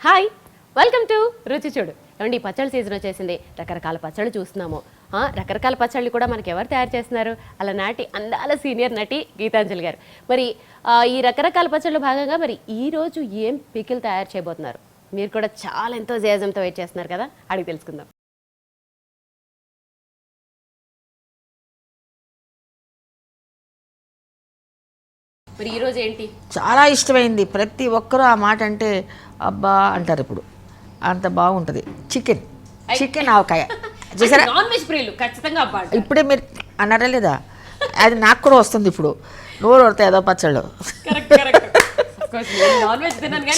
Hi, welcome to రుచి చూడు. ఏమండి, పచ్చళ్ళ సీజన్ వచ్చేసింది. రకరకాల పచ్చళ్ళు చూస్తున్నాము. రకరకాల పచ్చళ్ళు కూడా మనకి ఎవరు తయారు చేస్తున్నారు? అలనాటి అందాల సీనియర్ నటి గీతాంజలి గారు. మరి ఈ రకరకాల పచ్చళ్ళు భాగంగా మరి ఈరోజు ఏం పికిల్ తయారు చేయబోతున్నారు? మీరు కూడా చాలా ఎంతోజియాజంతో వెయిట్ చేస్తున్నారు కదా, అడిగి తెలుసుకుందాం. మరి ఈరోజు ఏంటి? చాలా ఇష్టమైంది. ప్రతి ఒక్కరూ ఆ మాట అంటే అబ్బా అంటారు. ఇప్పుడు అంత బాగుంటుంది. చికెన్ ఆవకాయ చూసారా? నాన్ వెజ్ ప్రియులు ఖచ్చితంగా ఇప్పుడే మీరు అన్నారా లేదా? అది నాకు కూడా వస్తుంది ఇప్పుడు. నోరు పడితే ఏదో పచ్చళ్ళు.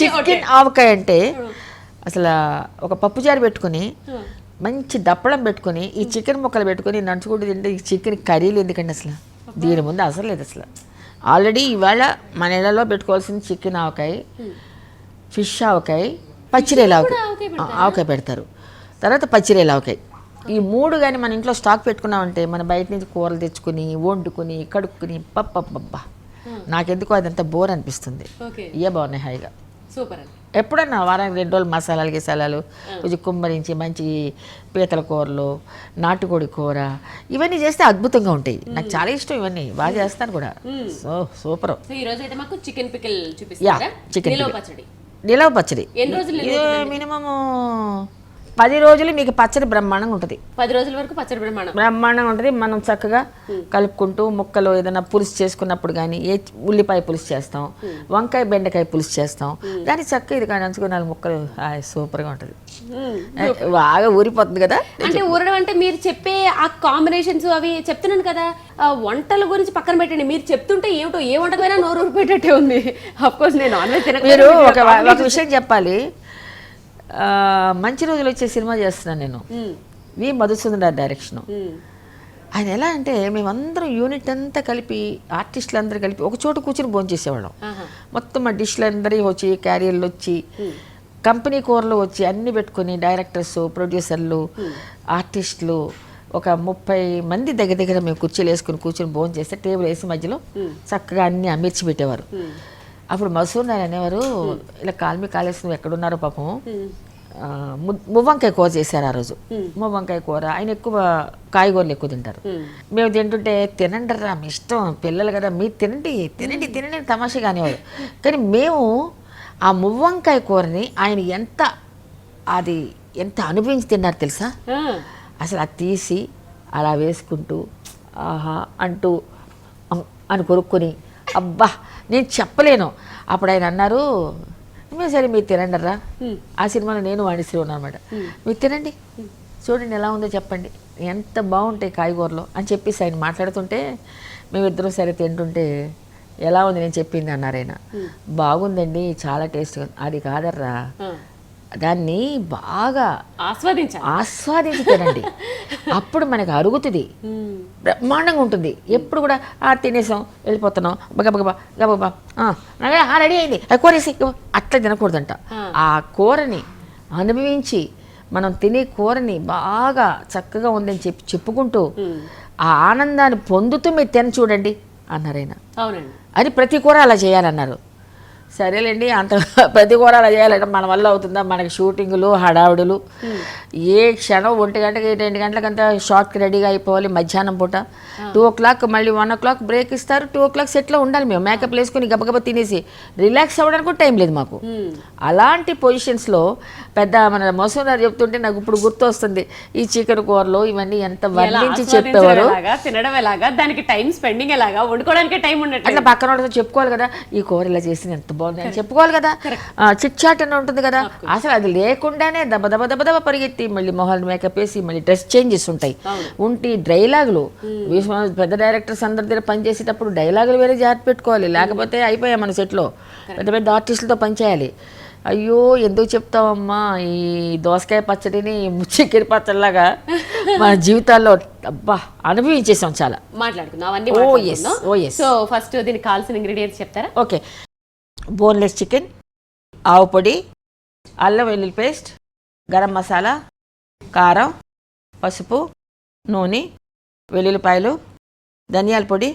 చికెన్ ఆవకాయ అంటే అసలు ఒక పప్పుచారు పెట్టుకుని మంచి దప్పడం పెట్టుకుని ఈ చికెన్ ముక్కలు పెట్టుకుని నంచుకుంటూ తింటే ఈ చికెన్ కర్రీలు ఎందుకండి అసలు దీని ముందు అసలు లేదు. అసలు ఆల్రెడీ ఇవాళ మన ఇళ్ళలో పెట్టుకోవాల్సింది చికెన్ ఆవకాయ, ఫిష్ ఆవకాయ, పచ్చిరేల ఆవకాయ పెడతారు. తర్వాత పచ్చిరేల ఆవకాయ. ఈ మూడు కానీ మన ఇంట్లో స్టాక్ పెట్టుకున్నామంటే మన బయట నుంచి కూరలు తెచ్చుకుని వండుకుని కడుక్కుని పప్పబ్బా నాకెందుకో అదంతా బోర్ అనిపిస్తుంది. ఇవే బాగున్నాయి హాయిగా. సూపర్. ఎప్పుడన్నా వారానికి 2 రోజులు మసాలాలు గిసాలాలు కొంచెం కుమ్మరించి మంచి పీతల కూరలు, నాటుకోడి కూర ఇవన్నీ చేస్తే అద్భుతంగా ఉంటాయి. నాకు చాలా ఇష్టం ఇవన్నీ, బాగా చేస్తాను కూడా. So super. చికెన్ పికిల్ చూపిస్తారా? చికెన్ నిలవ పచ్చడి మినిమము 10 రోజులు మీకు పచ్చడి బ్రహ్మాండంగా ఉంటుంది. 10 రోజుల వరకు పచ్చడి బ్రహ్మాండంగా ఉంటుంది. మనం చక్కగా కలుపుకుంటూ ముక్కలు ఏదైనా పులుసు చేసుకున్నప్పుడు కానీ ఉల్లిపాయ పులుసు చేస్తాం, వంకాయ బెండకాయ పులుసు చేస్తాం. దాన్ని చక్కగా ఇది కానీ నంచుకుని 4 ముక్కలు సూపర్గా ఉంటుంది. బాగా ఊరిపోతుంది కదా. అంటే ఊరడం అంటే మీరు చెప్పే ఆ కాంబినేషన్స్ అవి చెప్తున్నాను కదా. వంటల గురించి పక్కన పెట్టండి, మీరు చెప్తుంటే ఏమిటో ఏ వంటకైనా నోరు ఊరిపోయేటట్టే ఉంది. అఫ్కోర్స్ నేను నాన్ వెజ్ తినక మీరు ఒక విషయం చెప్పాలి. మంచి రోజులు వచ్చే సినిమా చేస్తున్నాను నేను. వి మధుసూదన్ గారి డైరెక్షన్. ఆయన ఎలా అంటే మేమందరం యూనిట్ అంతా కలిపి ఆర్టిస్టులు అందరూ కలిపి ఒక చోట కూర్చొని భోజనం చేసేవాళ్ళం. మొత్తం ఆ డిష్లు అందరూ వచ్చి క్యారియర్లు వచ్చి కంపెనీ కూరలు వచ్చి అన్ని పెట్టుకుని డైరెక్టర్స్, ప్రొడ్యూసర్లు, ఆర్టిస్టులు ఒక 30 మంది దగ్గర మేము కుర్చీలు వేసుకుని కూర్చొని భోజనం చేస్తే టేబుల్ వేసి మధ్యలో చక్కగా అన్ని అమర్చి పెట్టేవారు. అప్పుడు మసూర్ ఆయన అనేవారు, ఇలా కాల్మి కాలేసి నువ్వు ఎక్కడున్నారో పాపం మువ్వంకాయ కూర చేశారు ఆ రోజు. మువ్వంకాయ కూర ఆయన ఎక్కువ కాయగూరలు ఎక్కువ తింటారు. మేము తింటుంటే తినండి రా మీ ఇష్టం పిల్లలు కదా మీరు తినండి తినండి తినండి తమాషా కానివాడు. కానీ మేము ఆ మువ్వంకాయ కూరని ఆయన ఎంత అనుభవించి తిన్నారు తెలుసా? అసలు అది తీసి అలా వేసుకుంటూ ఆహా అంటూ అని కొరుక్కొని అబ్బా నేను చెప్పలేను. అప్పుడు ఆయన అన్నారు, సరే మీరు తినండిరా. ఆ సినిమాలో నేను వాణిశ్రీ ఉన్నాను అనమాట. మీరు తినండి చూడండి ఎలా ఉందో చెప్పండి, ఎంత బాగుంటాయి కాయగూరలు అని చెప్పేసి ఆయన మాట్లాడుతుంటే మేమిద్దరం సరే తింటుంటే ఎలా ఉంది నేను చెప్పింది అన్నారు ఆయన. బాగుందండి చాలా టేస్ట్గా. అది కాదర్రా, దాన్ని బాగా ఆస్వాదించి తినండి, అప్పుడు మనకు అరుగుతుంది, బ్రహ్మాండంగా ఉంటుంది. ఎప్పుడు కూడా తినేసాం వెళ్ళిపోతున్నాం గబగబా గబగబా రెడీ అయింది కూరేసి అట్లా తినకూడదంట. ఆ కూరని అనుభవించి మనం తినే కూరని బాగా చక్కగా ఉందని చెప్పుకుంటూ ఆ ఆనందాన్ని పొందుతూ మీరు తిన చూడండి అన్నారైనా. అది ప్రతి కూర అలా చేయాలన్నారు. సరేలేండి, అంత ప్రతి కూర అలా చేయాలంటే మన వల్ల అవుతుందా? మనకి షూటింగులు హడావుడులు, ఏ క్షణం 1 గంటకి 2 గంటలకంతా షార్ట్కి రెడీగా అయిపోవాలి. మధ్యాహ్నం పూట 2 o'clock మళ్ళీ 1 o'clock బ్రేక్ ఇస్తారు. 2 o'clock సెట్లో ఉండాలి. మేము మేకప్ వేసుకుని గబగబా తినేసి రిలాక్స్ అవ్వడానికి కూడా టైం లేదు మాకు. అలాంటి పొజిషన్స్లో పెద్ద మన మసూనారు చెప్తుంటే నాకు ఇప్పుడు గుర్తు వస్తుంది ఈ చికెన్ కూరలు ఇవన్నీ ఎంత వర్ణించి చెప్పేవారు. తినడం ఎలాగా, దానికి టైం స్పెండింగ్ ఎలాగా, వండుకోవడానికి టైం ఉండదు. అట్లా పక్కన వాళ్ళతో చెప్పుకోవాలి కదా, ఈ కూర ఇలా చేసి ఎంత బాగుంది అని చెప్పుకోవాలి కదా. చిట్ చాట్ అని ఉంటుంది కదా. అసలు అది లేకుండానే దబ దబ దబ దబ పరిగెత్తి మళ్ళీ మొహాలు మేకప్ వేసి మళ్ళీ డ్రెస్ చేంజెస్ ఉంటాయి. డైలాగులు పెద్ద డైరెక్టర్స్ అందరి దగ్గర పనిచేసేటప్పుడు డైలాగులు వేరే జాగ్రత్త పెట్టుకోవాలి, లేకపోతే అయిపోయా మన సెట్లో. పెద్ద పెద్ద ఆర్టిస్టులతో పనిచేయాలి. అయ్యో ఎందుకు చెప్తావమ్మా, ఈ దోసకాయ పచ్చడిని చికెన్ పచ్చడిలాగా మన జీవితాల్లో అబ్బా అనుభవించేసాం చాలా. మాట్లాడుకుందాం. సో ఫస్ట్ దీనికి కావాల్సిన ఇంగ్రీడియంట్స్ చెప్తారా? ఓకే, బోన్లెస్ చికెన్, ఆవు పొడి, అల్లం వెల్లుల్లి పేస్ట్, గరం మసాలా, కారం, పసుపు, నూనె, వెల్లుల్లిపాయలు, ధనియాల పొడి,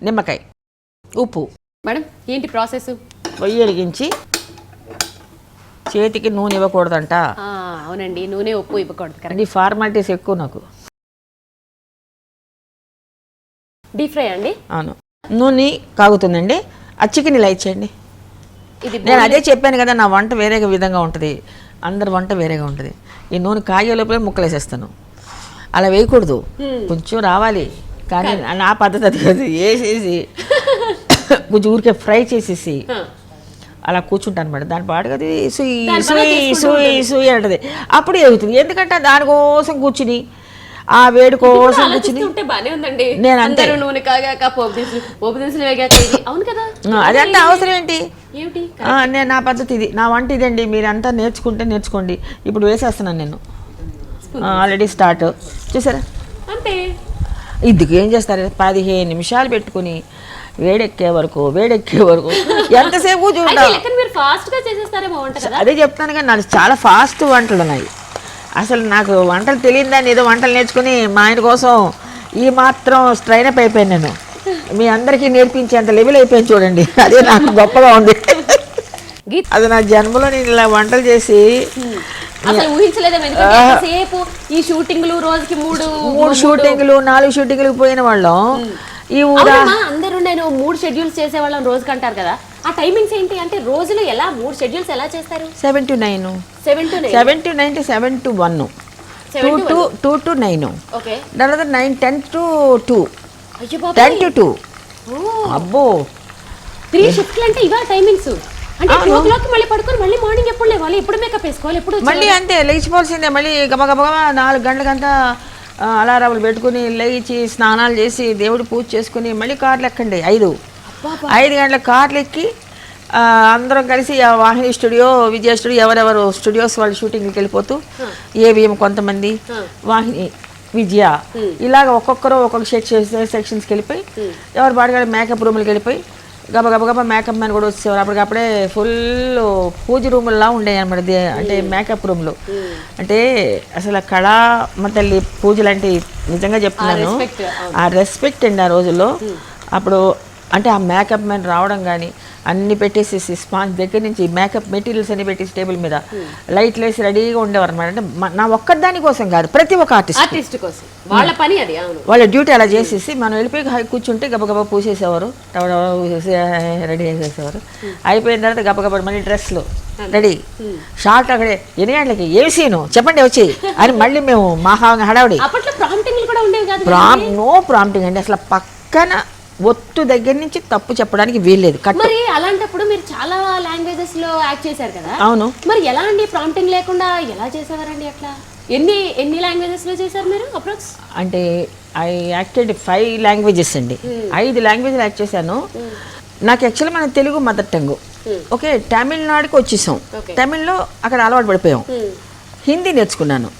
నిమ్మకాయ, ఉప్పు. మేడం ఏంటి ప్రాసెస్? పొయ్యి వెలిగించి చేతికి నూనె ఇవ్వకూడదంట. అవునండి, నూనె ఉప్పు ఇవ్వకూడదు. అంటే ఫార్మాలిటీస్ ఎక్కువ నాకు. డీప్ ఫ్రై అండి? అవును. నూనె కాగుతుందండి, ఆ చికెన్ ఇలా ఇచ్చేయండి. ఇది నేను అదే చెప్పాను కదా, నా వంట వేరే విధంగా ఉంటుంది, అందరి వంట వేరేగా ఉంటుంది. ఈ నూనె కాగే లోపలే ముక్కలు వేసేస్తాను. అలా వేయకూడదు, కొంచెం రావాలి. కానీ నా పద్ధతి అది కాదు. వేసేసి కొంచెం ఊరికే ఫ్రై చేసేసి అలా కూర్చుంటాను అనమాట. దాని పాటుగా అది సుయి సుయి సుయి సుయి అంటది. అప్పుడు అవుతుంది. ఎందుకంటే దానికోసం కూర్చుని ఆ వేడి కోసం కూర్చుని నేను అంతే. అదంతా అవసరం ఏంటి? నేను నా పద్ధతి ఇది, నా వంట ఇదండి. మీరంతా నేర్చుకోండి. ఇప్పుడు వేసేస్తున్నాను నేను. ఆల్రెడీ స్టార్ట్ చూసారా? ఇందుకు ఏం చేస్తారు, 15 నిమిషాలు పెట్టుకుని వేడెక్కే వరకు ఎంతసేపు చూడాలి. అదే చెప్తాను కానీ నాకు చాలా ఫాస్ట్ వంటలు ఉన్నాయి. అసలు నాకు వంటలు తెలియదని ఏదో వంటలు నేర్చుకుని మా ఆయన కోసం ఈ మాత్రం స్ట్రైన్ అప్ అయిపోయాను నేను. మీ అందరికీ నేర్పించేంత లెవెల్ అయిపోయింది చూడండి. అదే నాకు గొప్పగా ఉంది. అది నా జన్మలో నేను ఇలా వంటలు చేసి ఈ షూటింగ్లు రోజుకి 3 షూటింగ్లు 4 షూటింగ్లు పోయిన వాళ్ళం. ఈ అందరూ నేను 3 షెడ్యూల్స్ చేసేవాళ్ళం రోజుకి అంటారు కదా, ఆ టైమింగ్స్ ఏంటి? అంటే రోజులు ఎలా 3 షెడ్యూల్స్ ఎలా చేస్తారు? 7 to 9 7 to 9 7 to 1 2 to 9 తర్వాత 9 10 to 2 10 to 2. అబ్బో 3 షిఫ్ట్లు అంటే ఇవా టైమింగ్స్? అంటే 2 o'clock మళ్ళీ పడుకొని మళ్ళీ మార్నింగ్ ఎప్పుడు లేవాలి, ఎప్పుడు మేకప్ వేసుకోవాలి, ఎప్పుడు మళ్ళీ అంతే లేచిపోవాల్సిందే. మళ్ళీ గబగబగా 4 గంటలకంతా అలారాలు పెట్టుకుని లేచి స్నానాలు చేసి దేవుడి పూజ చేసుకుని మళ్ళీ కార్లు ఎక్కండి. 5 గంటల కార్లు ఎక్కి అందరం కలిసి వాహిని స్టూడియో, విజయ స్టూడియో, ఎవరెవరు స్టూడియోస్ వాళ్ళు షూటింగ్కి వెళ్ళిపోతూ, ఏవిఎం కొంతమంది, వాహిని, విజయ, ఇలాగ ఒక్కొక్కరు ఒక్కొక్క సెక్షన్స్కి వెళ్ళిపోయి ఎవరు పాడుగా మేకప్ రూమ్కి వెళ్ళిపోయి గబగబ మేకప్ మ్యాన్ కూడా వచ్చేవారు. అప్పటికప్పుడే ఫుల్ పూజ రూముల్లా ఉండేవి అనమాట. అంటే మేకప్ రూమ్లు అంటే అసలు కళామ తల్లి పూజలు అంటే నిజంగా చెప్తున్నాను, ఆ రెస్పెక్ట్ అండి ఆ రోజుల్లో. అప్పుడు అంటే ఆ మేకప్ మ్యాన్ రావడం కానీ అన్ని పెట్టేసేసి స్పాంజ్ దగ్గర నుంచి మేకప్ మెటీరియల్స్ అన్ని పెట్టేసి టేబుల్ మీద లైట్లు వేసి రెడీగా ఉండేవారు అనమాట. అంటే నా ఒక్కదాని కోసం కాదు, ప్రతి ఒక్క ఆర్టిస్ట్ కోసం వాళ్ళ పని అది. వాళ్ళ డ్యూటీ అలా చేసేసి మనం వెళ్ళిపోయి కూర్చుంటే గబగబా పూసేసేవారు, రెడీ చేసేసేవారు. అయిపోయిన తర్వాత గబగబా మళ్ళీ డ్రెస్లో రెడీ, షార్ట్ అక్కడే 8 గంటలకి ఏ సీను చెప్పండి వచ్చి అని మళ్ళీ మేము మహా హడావుడి. నో ప్రాంప్టింగ్ అండి, అసలు పక్కన ఒత్తు దగ్గర నుంచి తప్పు చెప్పడానికి వీల్లేదు. మరి అలాంటప్పుడు మీరు చాలా లాంగ్వేజెస్ లో యాక్ట్ చేశారు కదా? అవును. మరి ఎలా అండి ప్రాంప్టింగ్ లేకుండా ఎలా చేసేవారండి అట్లా? ఎన్ని లాంగ్వేజెస్ లో చేశారు మీరు అప్రాక్స్? అంటే ఐ యాక్టెడ్ 5 లాంగ్వేజెస్ అండి. 5 లాంగ్వేజ్లు యాక్ట్ చేశాను. నాకు యాక్చువల్లీ మన తెలుగు మదర్ టంగ్. ఓకే, తమిళనాడుకి వచ్చేసాం, తమిళ్లో అక్కడ అలవాటు పడిపోయాం. హిందీ నేర్చుకున్నాను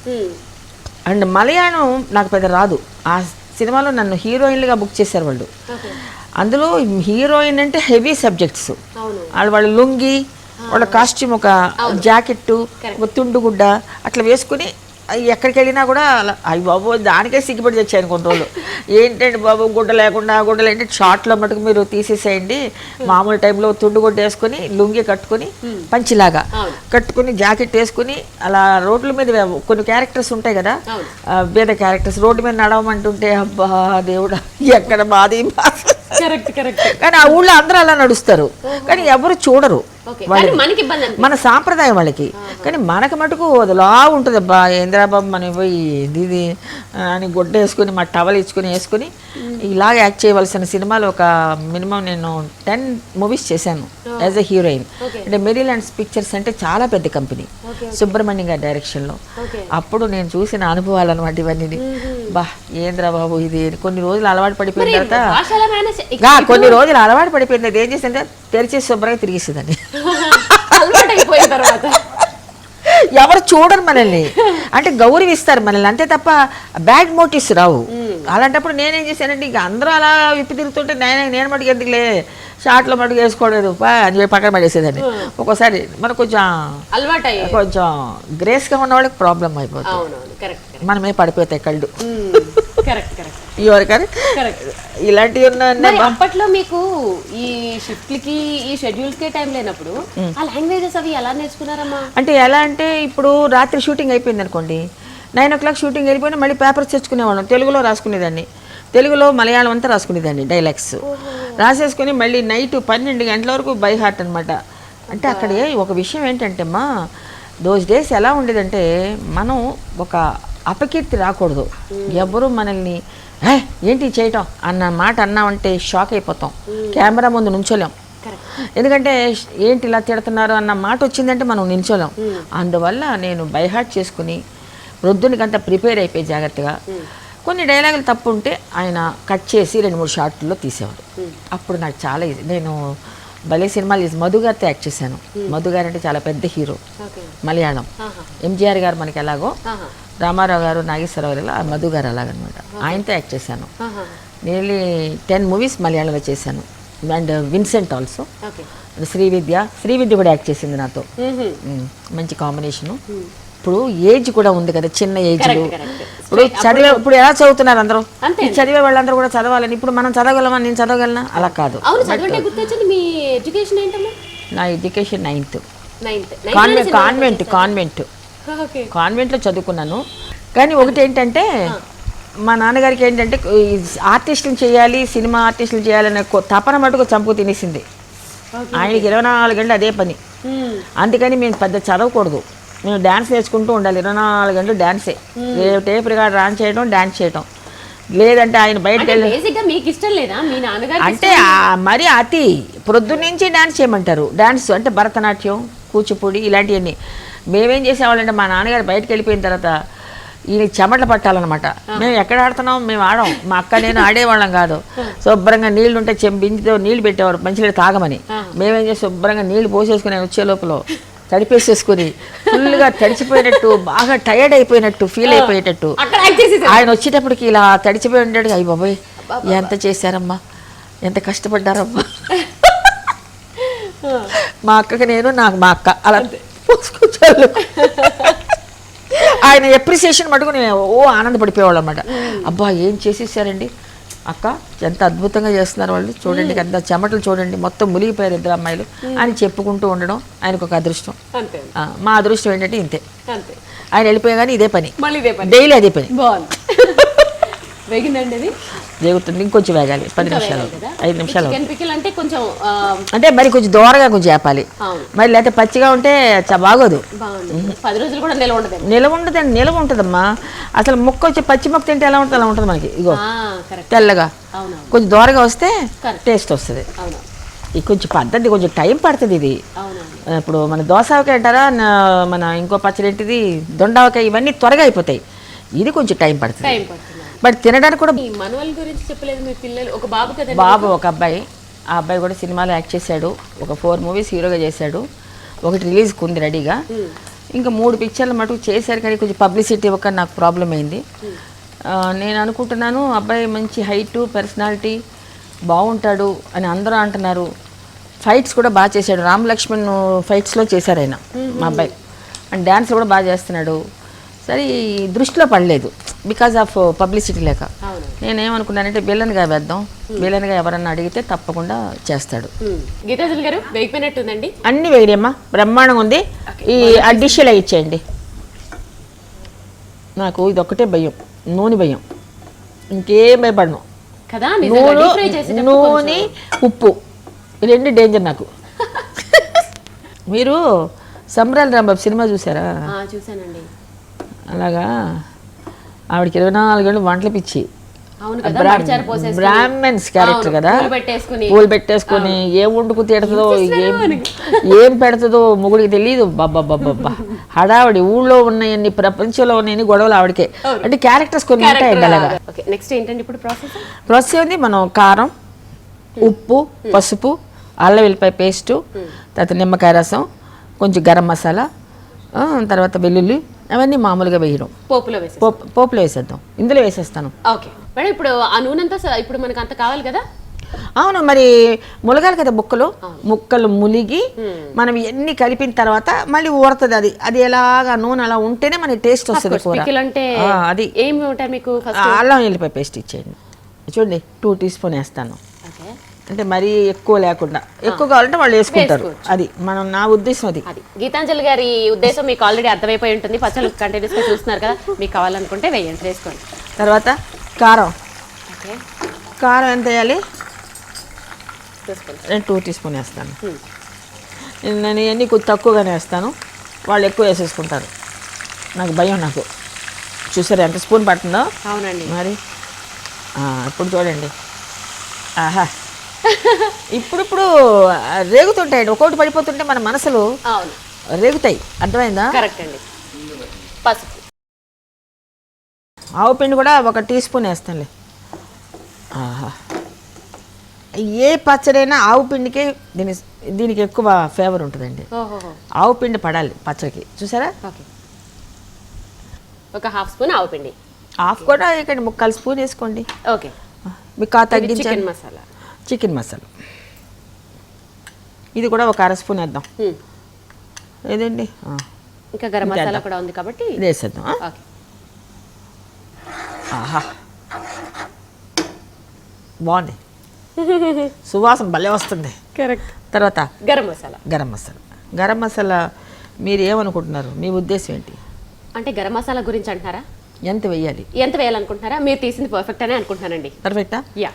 అండ్ మలయాళం నాకు పెద్ద రాదు. ఆ సినిమాలో నన్ను హీరోయిన్లుగా బుక్ చేశారు వాళ్ళు. అందులో హీరోయిన్ అంటే హెవీ సబ్జెక్ట్స్. వాళ్ళ లుంగి, వాళ్ళ కాస్ట్యూమ్, ఒక జాకెట్టు, ఒక తుండుగుడ్డ అట్లా వేసుకుని ఎక్కడికి వెళ్ళినా కూడా అయ్యి బాబు దానికే సిగ్గుపడి తెచ్చాను కొన్ని రోజులు. ఏంటంటే బాబు గుడ్డలు ఏంటంటే షార్ట్లో మటుకు మీరు తీసేసేయండి, మామూలు టైంలో తుండుగుడ్డ వేసుకుని లుంగి కట్టుకుని పంచిలాగా కట్టుకుని జాకెట్ వేసుకుని అలా రోడ్ల మీద కొన్ని క్యారెక్టర్స్ ఉంటాయి కదా, వేరే క్యారెక్టర్స్ రోడ్డు మీద నడవమంటుంటే అబ్బా దేవుడా ఎక్కడ మాది కానీ ఆ ఊళ్ళో అందరూ అలా నడుస్తారు కానీ ఎవరు చూడరు. మన సాంప్రదాయం వాళ్ళకి, కానీ మనకు మటుకు అదిలా ఉంటుంది. అబ్బా ఏంద్రాబాబు మనం పోయి ఇది అని గుడ్డ వేసుకుని మా టవల్ ఇచ్చుకుని వేసుకుని ఇలాగ యాక్ట్ చేయవలసిన సినిమాలు ఒక మినిమం నేను 10 మూవీస్ చేశాను యాజ్ ఎ హీరోయిన్. అంటే మెరీల్యాండ్స్ పిక్చర్స్ అంటే చాలా పెద్ద కంపెనీ, సుబ్రహ్మణ్యం గారి డైరెక్షన్లో. అప్పుడు నేను చూసిన అనుభవాలు అనమాట ఇవన్నీ. బా ఏంద్రాబాబు ఇది కొన్ని రోజులు అలవాటు పడిపోయిన తర్వాత ఏం చేసిందంటే తెరిచేసి శుభ్రంగా తిరిగేసేదాన్ని. ఎవరు చూడరు మనల్ని, అంటే గౌరవిస్తారు మనల్ని అంతే తప్ప బ్యాడ్ మోటివ్స్ రావు. అలాంటప్పుడు నేనేం చేశానంటే ఇక అందరూ అలా విప్పి తిరుగుతుంటే నేను మటుకు ఎందుకులే షార్ట్లో మటుకు వేసుకోలేదు అని చెప్పి పక్కన పడేసేదాన్ని. ఒక్కోసారి మనకు కొంచెం గ్రేస్గా ఉన్న వాళ్ళకి ప్రాబ్లం అయిపోతుంది, మనమే పడిపోతాయి కళ్ళు. Correct correct your correct. Correct. ఇలాంటివి మరి అప్పట్లో మీకు ఈ షిఫ్ట్లకి ఈ షెడ్యూల్స్కే టైం లేనప్పుడు ఆ లాంగ్వేజెస్ అవి ఎలా నేర్చుకున్నారమ్మా? అంటే ఎలా అంటే ఇప్పుడు రాత్రి షూటింగ్ అయిపోయింది అనుకోండి, 9 o'clock షూటింగ్ వెళ్ళిపోయినా మళ్ళీ పేపర్స్ తెచ్చుకునేవాళ్ళం. తెలుగులో రాసుకునేదాన్ని, తెలుగులో మలయాళం అంతా రాసుకునేదాన్ని, డైలాగ్స్ రాసేసుకుని మళ్ళీ నైట్ 12 గంటల వరకు బై హార్ట్ అనమాట. అంటే అక్కడ ఒక విషయం ఏంటంటే అమ్మా, దోస్ డేస్ ఎలా ఉండేదంటే మనం ఒక అపకీర్తి రాకూడదు. ఎవరు మనల్ని ఏంటి చేయటం అన్న మాట అన్నామంటే షాక్ అయిపోతాం, కెమెరా ముందు నుంచోలేం. ఎందుకంటే ఏంటి ఇలా తిడుతున్నారు అన్న మాట వచ్చిందంటే మనం నిల్చోలేం. అందువల్ల నేను బైహార్ట్ చేసుకుని వృద్ధునికంతా ప్రిపేర్ అయిపోయి జాగ్రత్తగా కొన్ని డైలాగులు తప్పు ఉంటే ఆయన కట్ చేసి 2-3 షార్ట్లలో తీసేవారు. అప్పుడు నాకు చాలా ఈజీ. నేను భలే సినిమాలు మధు గారితో యాక్ట్ చేశాను. మధు గారు అంటే చాలా పెద్ద హీరో మలయాళం. ఎంజీఆర్ గారు మనకి ఎలాగో, రామారావు గారు, నాగేశ్వరరావు గారు, మధు గారు అలాగనమాట. ఆయనతో యాక్ట్ చేశాను. నియర్లీ 10 movies మలయాళంలో చేశాను. అండ్ విన్సెంట్ ఆల్సో, శ్రీవిద్య కూడా యాక్ట్ చేసింది నాతో. మంచి కాంబినేషను. ఇప్పుడు ఏజ్ కూడా ఉంది కదా, చిన్న ఏజ్లో. ఇప్పుడు ఎలా చదువుతున్నారు అందరూ, చదివే వాళ్ళందరూ కూడా చదవాలని. ఇప్పుడు మనం చదవగలమా? నేను చదవగలనా? అలా కాదు. నా ఎడ్యుకేషన్ 9th కాన్వెంట్లో చదువుకున్నాను. కానీ ఒకటి ఏంటంటే మా నాన్నగారికి ఏంటంటే ఆర్టిస్టులు చేయాలి, సినిమా ఆర్టిస్టులు చేయాలనే తపన మటుకు చంపు తినేసింది. ఆయనకి 24 గంటలు అదే పని. అందుకని మేము పెద్ద చదవకూడదు, మేము డ్యాన్స్ నేర్చుకుంటూ ఉండాలి. 24 గంటలు డ్యాన్సే, టేప్ రికార్డ్ రాన్ చేయడం, డ్యాన్స్ చేయడం. లేదంటే ఆయన బయటకు వెళ్ళి అంటే మరి అతి ప్రొద్దున్నుంచి డ్యాన్స్ చేయమంటారు. డ్యాన్స్ అంటే భరతనాట్యం, కూచిపూడి ఇలాంటివన్నీ. మేమేం చేసేవాళ్ళంటే మా నాన్నగారు బయటకు వెళ్ళిపోయిన తర్వాత ఈయన చెమటలు పట్టాలన్నమాట. మేము ఎక్కడ ఆడుతున్నాం, మేము ఆడాం. మా అక్క నేను ఆడేవాళ్ళం కాదు. శుభ్రంగా నీళ్లు ఉంటే బిందుతో నీళ్లు పెట్టేవారు మంచినీళ్ళు తాగమని. మేమేం చేసి శుభ్రంగా నీళ్లు పోసేసుకుని వచ్చే లోపల తడిపేసేసుకుని ఫుల్గా తడిచిపోయినట్టు, బాగా టైర్డ్ అయిపోయినట్టు ఫీల్ అయిపోయేటట్టు ఆయన వచ్చేటప్పటికి ఇలా తడిచిపోయి ఉండేది. అయ్యి బాబోయ్ ఎంత చేశారమ్మా, ఎంత కష్టపడ్డారమ్మా. మా అక్కకి నేను, నాకు మా అక్క అలా పోసుకొచ్చారు. ఆయన ఎప్రిసియేషన్ మటుకు నేను ఆనందపడిపోయేవాళ్ళు అనమాట. అబ్బా ఏం చేసేసారండి అక్క, ఎంత అద్భుతంగా చేస్తున్నారు వాళ్ళు, చూడండి ఎంత చెమటలు చూడండి, మొత్తం మునిగిపోయారు 2 అమ్మాయిలు అని చెప్పుకుంటూ ఉండడం ఆయనకు ఒక అదృష్టం. మా అదృష్టం ఏంటంటే ఇంతే, ఆయన వెళ్ళిపోయా కానీ ఇదే పని, డైలీ అదే పని. వేగుతుంది, ఇంకొంచెం వేగాలి. 10 నిమిషాలు 5 నిమిషాలు అంటే మరి కొంచెం దూరగా కొంచెం వేపాలి. మరి లేకపోతే పచ్చిగా ఉంటే బాగోదు, నిలవ ఉండదండి. నిలవ ఉంటుందమ్మా. అసలు ముక్క వచ్చి పచ్చి ముక్క తింటే ఎలా ఉంటుంది, అలా ఉంటుంది మనకి. ఇగో తెల్లగా కొంచెం దూరగా వస్తే టేస్ట్ వస్తుంది. ఇది కొంచెం పద్ధతి, కొంచెం టైం పడుతుంది ఇది. ఇప్పుడు మన దోసకాయ అంటారా, మన ఇంకో పచ్చడి ఏంటిది దొండవకాయ, ఇవన్నీ త్వరగా అయిపోతాయి. ఇది కొంచెం టైం పడుతుంది. బట్ తినడానికి కూడా. బాబు ఒక అబ్బాయి, ఆ అబ్బాయి కూడా సినిమాలో యాక్ట్ చేశాడు. ఒక 4 movies హీరోగా చేశాడు. ఒకటి రిలీజ్కి ఉంది రెడీగా. ఇంకా 3 పిక్చర్లు మటుకు చేశారు. కానీ కొంచెం పబ్లిసిటీ ఇవ్వక నాకు ప్రాబ్లం అయింది. నేను అనుకుంటున్నాను అబ్బాయి మంచి హైటు, పర్సనాలిటీ బాగుంటాడు అని అందరూ అంటున్నారు. ఫైట్స్ కూడా బాగా చేశాడు. రామ్ లక్ష్మణ్ ఫైట్స్లో చేశారు ఆయన మా అబ్బాయి. అండ్ డ్యాన్స్ కూడా బాగా చేస్తున్నాడు. సరే దృష్టిలో పడలేదు బికాజ్ ఆఫ్ పబ్లిసిటీ లేక. నేనేమనుకున్నానంటే విలన్గా వేద్దాం, విలన్గా ఎవరన్నా అడిగితే తప్పకుండా చేస్తాడు. గీతాంజలి గారు వేగిపోయినట్టుందండి. అన్ని వేయమ్మా, బ్రహ్మాండంగా ఉంది. ఈ డిష్లా ఇచ్చేయండి. నాకు ఇది ఒక్కటే భయం, నూనె భయం, ఇంకేం భయపడను. నూనె, ఉప్పు, ఈ 2 డేంజర్ నాకు. మీరు సంబరాల రాంబాబు సినిమా చూసారా? చూసానండి. అలాగా ఆవిడకి 24 గంటలు వంటలు పిచ్చి. బ్రాహ్మణ్స్ క్యారెక్టర్ కదా, పూలు పెట్టేసుకుని ఏం వండుకు తిడుతుందో, ఏం పెడుతుందో మొగుడికి తెలియదు. బాబ్బా హడావిడి. ఊళ్ళో ఉన్నాయన్ని, ప్రపంచంలో ఉన్నాయన్ని గొడవలు ఆవిడకే. అంటే క్యారెక్టర్స్ కొన్ని ఉంటాయండి అలాగా. ప్రాసెస్ ఏంది, మనం కారం, ఉప్పు, పసుపు, అల్లం వెల్లిపాయ పేస్టు, తర్వాత నిమ్మకాయ రసం, కొంచెం గరం మసాలా, తర్వాత వెల్లుల్లి, అవన్నీ మామూలుగా వేయడం. పోపులో వేసేద్దాం. ఇందులో వేసేస్తాను. Okay madam. ఇప్పుడు ఆ నూనె అంతా ఇప్పుడు మనకు అంత కావాలి కదా, అవును, మరి ములగాలి కదా ముక్కలు ములిగి మనం ఎన్ని కలిపిన తర్వాత మళ్ళీ ఊరుతుంది. అది ఎలాగా నూనె అలా ఉంటేనే మనకి టేస్ట్ వస్తుంది కూర. అంటే అది ఏమి ఉంటాయి మీకు? అల్లం వెల్లిపాయ పేస్ట్ ఇచ్చేయండి. చూడండి 2 టీ స్పూన్ వేస్తాను, అంటే మరీ ఎక్కువ లేకుండా. ఎక్కువ కావాలంటే వాళ్ళు వేసుకుంటారు. అది నా ఉద్దేశం. అది గీతాంజలి గారి ఉద్దేశం మీకు ఆల్రెడీ అర్థమైపోయి ఉంటుంది. పచ్చళ్ళు కంటిన్యూస్గా చూస్తున్నారు కదా, మీకు కావాలనుకుంటే వేయండి, వేసుకోండి. తర్వాత కారం ఎంత వేయాలి? నేను 2 టీ స్పూన్ వేస్తాను. నేను ఇవన్నీ కొద్ది తక్కువగానే వేస్తాను, వాళ్ళు ఎక్కువ వేసేసుకుంటారు. నాకు భయం. నాకు చూసారు ఎంత స్పూన్ పడుతుందో. అవునండి. మరి ఇప్పుడు చూడండి, ఆహా ఇప్పుడు రేగుతుంటాయండి. ఒక్కొక్కటి పడిపోతుంటే మన మనసులు రేగుతాయి. అర్థమైందా? కరెక్ట్ అండి. పసుపు, ఆవు పిండి కూడా 1 టీ స్పూన్ వేస్తానులే. ఆహా, ఏ పచ్చడైనా ఆవు పిండికే దీనికి ఎక్కువ ఫేవర్ ఉంటుందండి. ఆవు పిండి పడాలి పచ్చడికి. చూసారా? ఒక హాఫ్ స్పూన్ ఆవు పిండి. హాఫ్ కూడా ఇక్కడ 1/4 స్పూన్ వేసుకోండి. ఓకే. మీకు తగ్గించండి. చికెన్ మసాలా ఇది కూడా 1/2 స్పూన్ వేద్దాం. ఏదండి, ఇంకా గరం మసాలా కూడా ఉంది కాబట్టి ఇది వేసేద్దాం. ఆహా, బాగుంది, సువాసన భలే వస్తుంది. కరెక్ట్. తర్వాత గరం మసాలా మీరు ఏమనుకుంటున్నారు? మీ ఉద్దేశం ఏంటి? అంటే గరం మసాలా గురించి అంటున్నారా? ఎంత వేయాలనుకుంటున్నారా? మీరు తీసింది పర్ఫెక్ట్ అనే అనుకుంటున్నానండి. పర్ఫెక్టా? యా,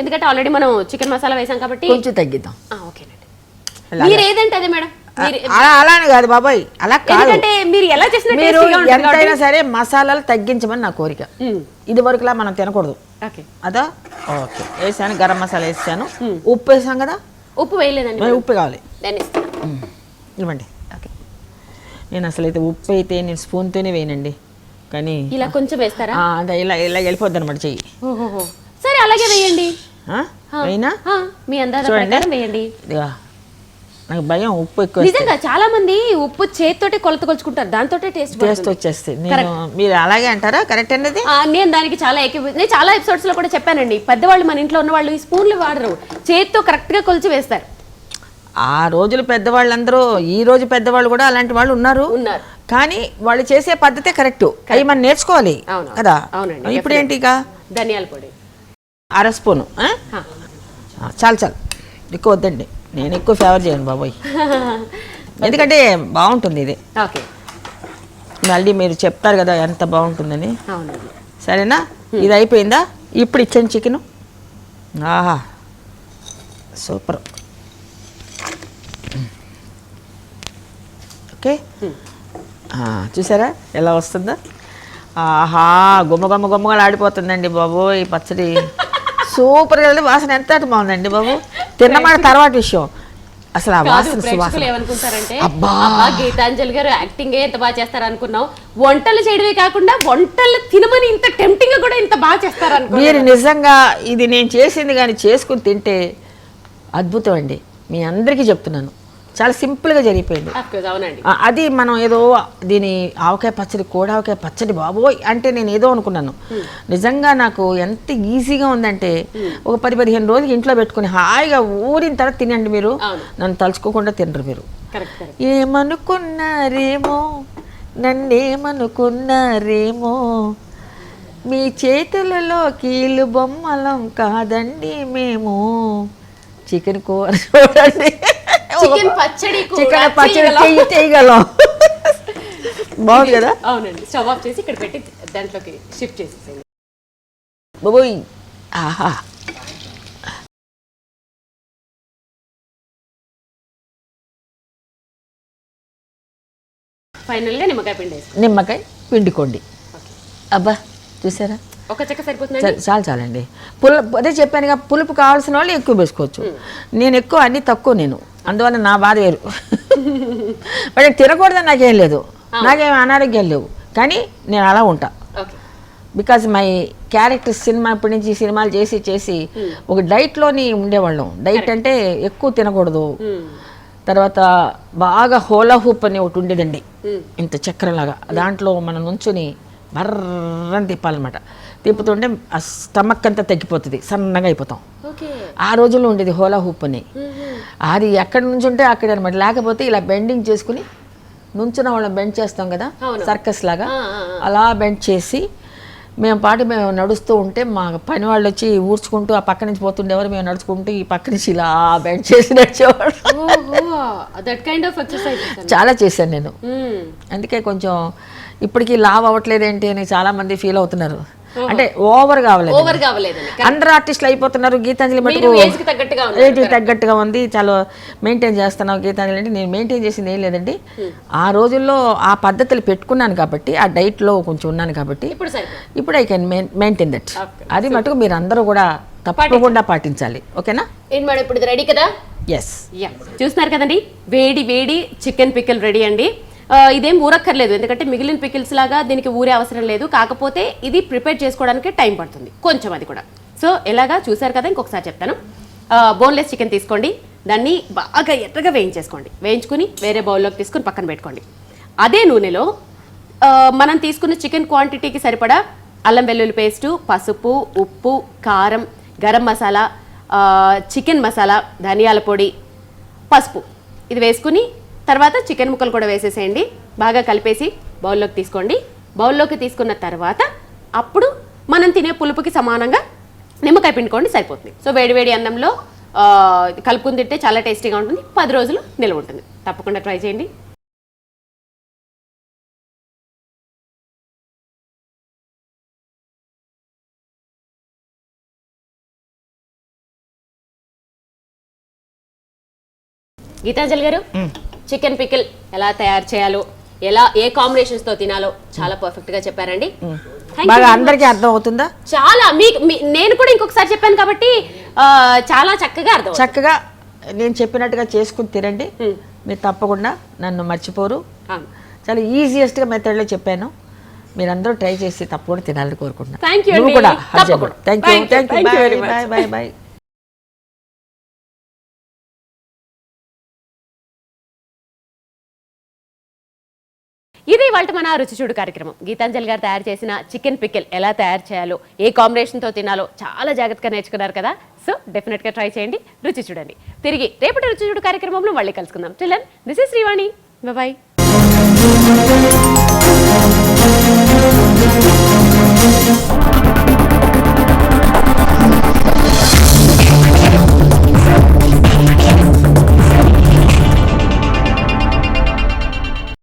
ఎందుకంటే ఆల్రెడీ మనం చికెన్ మసాలా వేసాం కాబట్టి కొంచెం తగ్గిద్దాం. ఓకేనండి. మీరు ఏదంటే అదే మేడం. అలానే కాదు బాబాయ్, అలా కాదు. మీరు ఎలా చేసిన మీరు ఎంతైనా సరే మసాలాలు తగ్గించమని నా కోరిక. ఇది వరకులా మనం తినకూడదు. అదా? ఓకే, వేసాను. గరం మసాలా వేసాను. ఉప్పు వేసాం కదా? ఉప్పు వేయలేదండి. ఉప్పు కావాలి, ఇవ్వండి. నేను అసలు అయితే ఉప్పు అయితే నేను స్పూన్తోనే వేయనండి, కానీ ఇలా కొంచెం వేస్తారా? ఇలా వెళ్ళిపోద్ది అనమాట చెయ్యి. సరే అలాగే వేయండి. అయినా మీ అందాజ ప్రకారం వేయండి. నాకు భయం ఉప్పు ఎక్కువ. నిజంగా చాలా మంది ఉప్పు చేతితోటి కొలత కొలుచుకుంటారు, దాంతో టేస్ట్ వచ్చేస్తుంది. మీరు అలాగే అంటారా? కరెక్ట్ అండి. నేను దానికి నేను చాలా ఎపిసోడ్స్ లో కూడా చెప్పానండి. పెద్దవాళ్ళు మన ఇంట్లో ఉన్న వాళ్ళు ఈ స్పూన్లు వాడరు, చేతితో కరెక్ట్ గా కొలిచి వేస్తారు. ఆ రోజులు పెద్దవాళ్ళందరూ, ఈ రోజు పెద్దవాళ్ళు కూడా అలాంటి వాళ్ళు ఉన్నారు. కానీ వాళ్ళు చేసే పద్ధతే కరెక్ట్. అవి మనం నేర్చుకోవాలి కదా. ఇప్పుడు ఏంటి? ఇక ధనియాల పొడి 1/2 స్పూను. చాలు ఎక్కువ వద్దండి, నేను ఎక్కువ ఫేవర్ చేయను బాబోయ్, ఎందుకంటే బాగుంటుంది ఇది. మళ్ళీ మీరు చెప్తారు కదా ఎంత బాగుంటుందని. సరేనా? ఇది అయిపోయిందా? ఇప్పుడు ఇచ్చాను చికెన్. ఆహా, సూపర్. ఓకే, చూసారా ఎలా వస్తుందో? ఆహా, గుమ్మగా ఆడిపోతుందండి బాబు ఈ పచ్చడి. సూపర్గా వెళ్ళి వాసన ఎంత బాగుందండి బాబు. తిన్నమాట తర్వాత విషయం, అసలు ఆ వాసన ఏమనుకుంటారంటే గీతాంజలి గారు యాక్టింగ్ ఎంత బాగా చేస్తారు అనుకున్నాం, వంటలు చేయడమే కాకుండా వంటలు తినమని ఇంత టెంప్టింగ్ కూడా ఇంత బాగా చేస్తారు. మీరు నిజంగా ఇది నేను చేసింది కానీ చేసుకుని తింటే అద్భుతం అండి. మీ అందరికీ చెప్తున్నాను, చాలా సింపుల్గా జరిగిపోయింది. అది మనం ఏదో దీని ఆవకాయ పచ్చడి, కోడావకాయ పచ్చడి బాబోయ్ అంటే నేను ఏదో అనుకున్నాను. నిజంగా నాకు ఎంత ఈజీగా ఉందంటే ఒక 10-15 రోజులు ఇంట్లో పెట్టుకుని హాయిగా ఊరిన తర్వాత తినండి. మీరు నన్ను తలుచుకోకుండా తినరు మీరు. ఏమనుకున్నారేమో, నన్నేమనుకున్నారేమో, మీ చేతులలో కీలు బొమ్మలం కాదండి మేము. చికెన్ కూర చూడండి, చికెన్ పచ్చడి చేయగలం. బాగుంది కదా? అవునండి. స్టవ్ ఆఫ్ చేసి ఇక్కడ పెట్టి దాంట్లోకి షిఫ్ట్ చేసేయండి బాబోయ్. ఆహా, ఫైనల్గా నిమ్మకాయ పిండుకోండి. అబ్బా చూసారా? ఒక చెక్క సరిపోతుంది. చాలండి. అదే చెప్పానుగా, పులుపు కావాల్సిన వాళ్ళు ఎక్కువ వేసుకోవచ్చు. నేను ఎక్కువ అన్ని తక్కువ, నేను అందువల్ల నా బాధ వేరు. వాడికి తినకూడదని నాకేం లేదు, నాకేం అనారోగ్యాలు లేవు, కానీ నేను అలా ఉంటా. బికాజ్ మై క్యారెక్టర్ ఇప్పటి నుంచి సినిమాలు చేసి ఒక డైట్లోని ఉండేవాళ్ళం. డైట్ అంటే ఎక్కువ తినకూడదు. తర్వాత బాగా హోలా హూప్ అని ఒకటి ఉండేదండి, ఇంత చక్రంలాగా, దాంట్లో మనం నుంచుని బర్రని తిప్పాలన్నమాట. తిప్పుతుంటే ఆ స్టమక్ అంతా తగ్గిపోతుంది, సన్నగా అయిపోతాం. ఓకే. ఆ రోజుల్లో ఉండేది హోలా హూప్ అని. అది ఎక్కడి నుంచి ఉంటే అక్కడ అనమాట. లేకపోతే ఇలా బెండింగ్ చేసుకుని నుంచున్న వాళ్ళని బెండ్ చేస్తాం కదా, సర్కస్ లాగా, అలా బెండ్ చేసి మేము నడుస్తూ ఉంటే మా పని వాళ్ళు వచ్చి ఊడ్చుకుంటూ ఆ పక్క నుంచి పోతుండేవారు, మేము నడుచుకుంటూ ఈ పక్క నుంచి ఇలా బెండ్ చేసి నడిచేవాడు. చాలా చేశాను నేను. అందుకే కొంచెం ఇప్పటికీ లావ్ అవ్వట్లేదు ఏంటి అని చాలా మంది ఫీల్ అవుతున్నారు. అంటే ఓవర్ కావలేదు, అందరు ఆర్టిస్టులు అయిపోతున్నారు. గీతాంజలి మటుకు ఏజ్ తగ్గట్టుగా ఉంది, చాలా మెయింటైన్ చేస్తున్నావు గీతాంజలి అంటే. నేను మెయింటైన్ చేసింది ఏం లేదండి, ఆ రోజుల్లో ఆ పద్ధతులు పెట్టుకున్నాను కాబట్టి, ఆ డైట్లో కొంచెం ఉన్నాను కాబట్టి ఇప్పుడు ఐ కెన్ మెయింటైన్ దట్. అది మటుకు మీరు అందరూ కూడా తప్పకుండా పాటించాలి. ఓకేనా? ఇప్పుడు రెడీ కదా? ఎస్. చూస్తున్నారు కదండి, వేడి వేడి చికెన్ పికిల్ రెడీ అండి. ఇదేం ఊరక్కర్లేదు, ఎందుకంటే మిగిలిన పికిల్స్ లాగా దీనికి ఊరే అవసరం లేదు. కాకపోతే ఇది ప్రిపేర్ చేసుకోవడానికి టైం పడుతుంది కొంచెం, అది కూడా. సో ఎలాగా చూసారు కదా, ఇంకొకసారి చెప్తాను. బోన్లెస్ చికెన్ తీసుకోండి, దాన్ని బాగా ఎర్రగా వేయించేసుకోండి. వేయించుకుని వేరే బౌల్లోకి తీసుకుని పక్కన పెట్టుకోండి. అదే నూనెలో మనం తీసుకున్న చికెన్ క్వాంటిటీకి సరిపడా అల్లం వెల్లుల్లి పేస్టు, పసుపు, ఉప్పు, కారం, గరం మసాలా, చికెన్ మసాలా, ధనియాల పొడి, పసుపు ఇది వేసుకుని తర్వాత చికెన్ ముక్కలు కూడా వేసేసేయండి. బాగా కలిపేసి బౌల్లోకి తీసుకోండి. బౌల్లోకి తీసుకున్న తర్వాత అప్పుడు మనం తినే పులుపుకి సమానంగా నిమ్మకాయ పిండుకోండి, సరిపోతుంది. సో వేడివేడి అన్నంలో కలుపుకుని తింటే చాలా టేస్టీగా ఉంటుంది. 10 రోజులు నిల్వ ఉంటుంది. తప్పకుండా ట్రై చేయండి. గీతాంజలి గారు, చికెన్ పికిల్ ఎలా తయారు చేయాలో, ఏ కాంబినేషన్స్ తో తినాలో చాలా పర్ఫెక్ట్ గా చెప్పారండి. బాగా అందరికీ అర్థం అవుతుందా? చాలా. నేను కూడా ఇంకొకసారి చెప్పాను కాబట్టి చాలా చక్కగా నేను చెప్పినట్టుగా చేసుకుని తినండి. మీరు తప్పకుండా నన్ను మర్చిపోరు. చాలా ఈజియెస్ట్ గా మెథడ్ లో చెప్పాను. మీరందరూ ట్రై చేసి తప్పకుండా తినాలని కోరుకుంటున్నాను. బాయ్. ఇది ఇవాళ మన రుచి చూడు కార్యక్రమం. గీతాంజలి గారు తయారు చేసిన చికెన్ పికిల్ ఎలా తయారు చేయాలో, ఏ కాంబినేషన్తో తినాలో చాలా జాగ్రత్తగా నేర్చుకున్నారు కదా. సో డెఫినెట్గా ట్రై చేయండి, రుచి చూడండి. తిరిగి రేపటి రుచి చూడు కార్యక్రమంలో మళ్ళీ కలుసుకుందాం. Till then, this is Srivani. Bye.